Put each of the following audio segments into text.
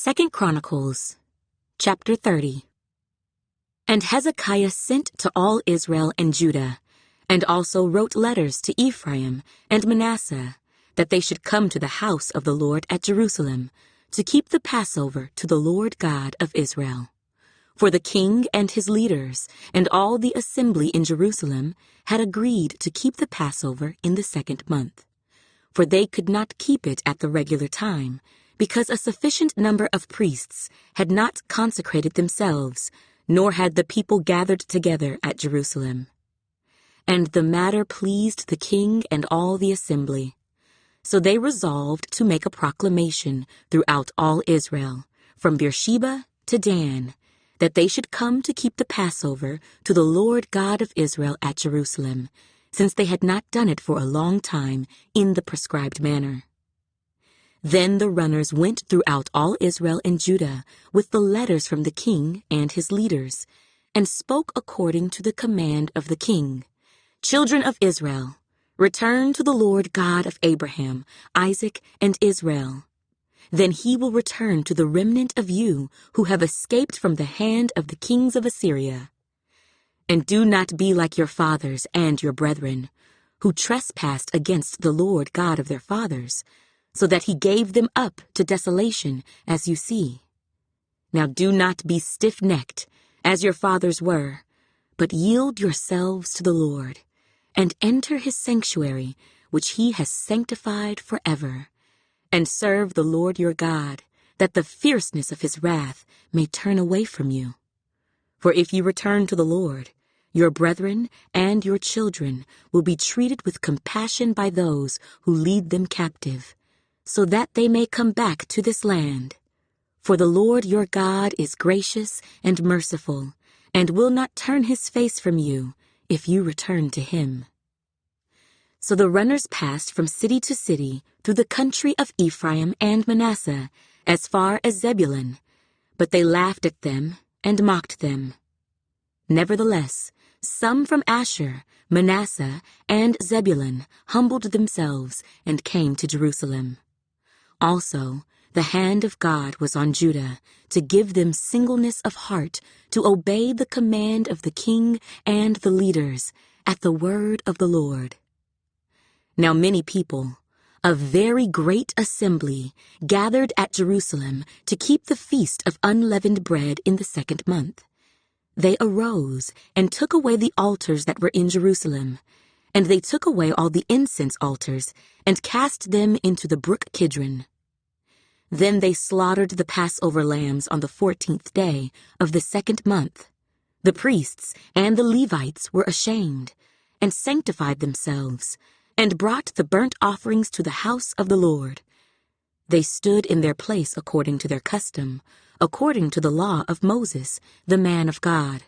2 Chronicles, chapter 30. And Hezekiah sent to all Israel and Judah, and also wrote letters to Ephraim and Manasseh, that they should come to the house of the Lord at Jerusalem, to keep the Passover to the Lord God of Israel. For the king and his leaders, and all the assembly in Jerusalem, had agreed to keep the Passover in the 2nd month. For they could not keep it at the regular time, because a sufficient number of priests had not consecrated themselves, nor had the people gathered together at Jerusalem. And the matter pleased the king and all the assembly. So they resolved to make a proclamation throughout all Israel, from Beersheba to Dan, that they should come to keep the Passover to the Lord God of Israel at Jerusalem, since they had not done it for a long time in the prescribed manner. Then the runners went throughout all Israel and Judah with the letters from the king and his leaders, and spoke according to the command of the king. Children of Israel, return to the Lord God of Abraham, Isaac, and Israel. Then he will return to the remnant of you who have escaped from the hand of the kings of Assyria. And do not be like your fathers and your brethren, who trespassed against the Lord God of their fathers, so that he gave them up to desolation, as you see. Now do not be stiff-necked, as your fathers were, but yield yourselves to the Lord, and enter his sanctuary, which he has sanctified forever, and serve the Lord your God, that the fierceness of his wrath may turn away from you. For if you return to the Lord, your brethren and your children will be treated with compassion by those who lead them captive, so that they may come back to this land. For the Lord your God is gracious and merciful, and will not turn his face from you if you return to him. So the runners passed from city to city through the country of Ephraim and Manasseh, as far as Zebulun, but they laughed at them and mocked them. Nevertheless, some from Asher, Manasseh, and Zebulun humbled themselves and came to Jerusalem. Also, the hand of God was on Judah to give them singleness of heart to obey the command of the king and the leaders at the word of the Lord. Now many people, a very great assembly, gathered at Jerusalem to keep the feast of unleavened bread in the 2nd month. They arose and took away the altars that were in Jerusalem, and they took away all the incense altars and cast them into the brook Kidron. Then they slaughtered the Passover lambs on the 14th day of the 2nd month. The priests and the Levites were ashamed, and sanctified themselves, and brought the burnt offerings to the house of the Lord. They stood in their place according to their custom, according to the law of Moses, the man of God.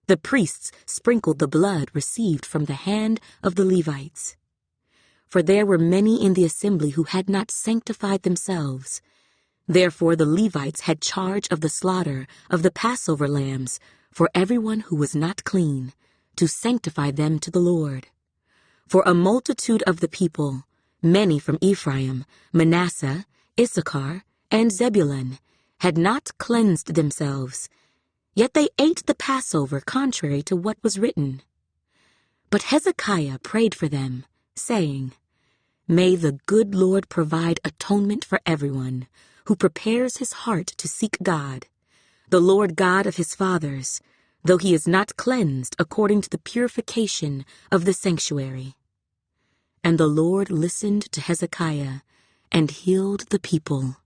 The priests sprinkled the blood received from the hand of the Levites. For there were many in the assembly who had not sanctified themselves. Therefore the Levites had charge of the slaughter of the Passover lambs for everyone who was not clean, to sanctify them to the Lord. For a multitude of the people, many from Ephraim, Manasseh, Issachar, and Zebulun, had not cleansed themselves, yet they ate the Passover contrary to what was written. But Hezekiah prayed for them, saying, May the good Lord provide atonement for everyone who prepares his heart to seek God, the Lord God of his fathers, though he is not cleansed according to the purification of the sanctuary. And the Lord listened to Hezekiah and healed the people.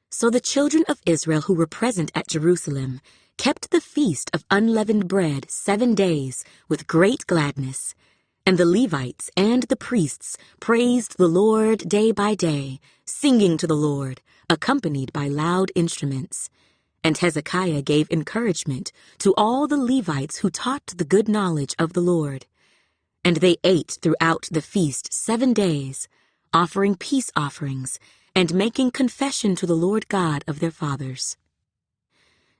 So the children of Israel who were present at Jerusalem kept the feast of unleavened bread 7 days with great gladness, and the Levites and the priests praised the Lord day by day, singing to the Lord, accompanied by loud instruments. And Hezekiah gave encouragement to all the Levites who taught the good knowledge of the Lord. And they ate throughout the feast 7 days, offering peace offerings, and making confession to the Lord God of their fathers.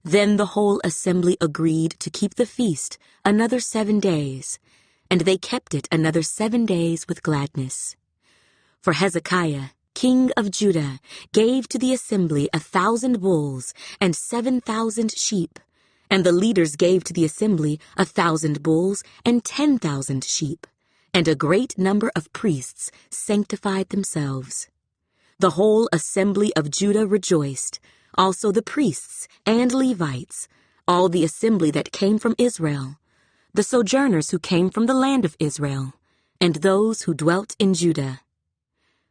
Then the whole assembly agreed to keep the feast another 7 days, and they kept it another 7 days with gladness. For Hezekiah king of Judah, gave to the assembly 1,000 bulls and 7,000 sheep, and the leaders gave to the assembly 1,000 bulls and 10,000 sheep, and a great number of priests sanctified themselves. The whole assembly of Judah rejoiced, also the priests and Levites, all the assembly that came from Israel, the sojourners who came from the land of Israel, and those who dwelt in Judah.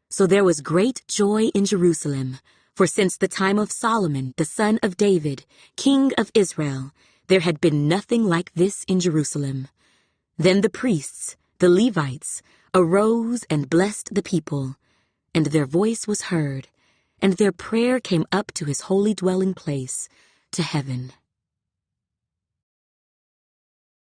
So there was great joy in Jerusalem, for since the time of Solomon, the son of David, king of Israel, there had been nothing like this in Jerusalem. Then the priests, the Levites, arose and blessed the people, and their voice was heard, and their prayer came up to his holy dwelling place, to heaven.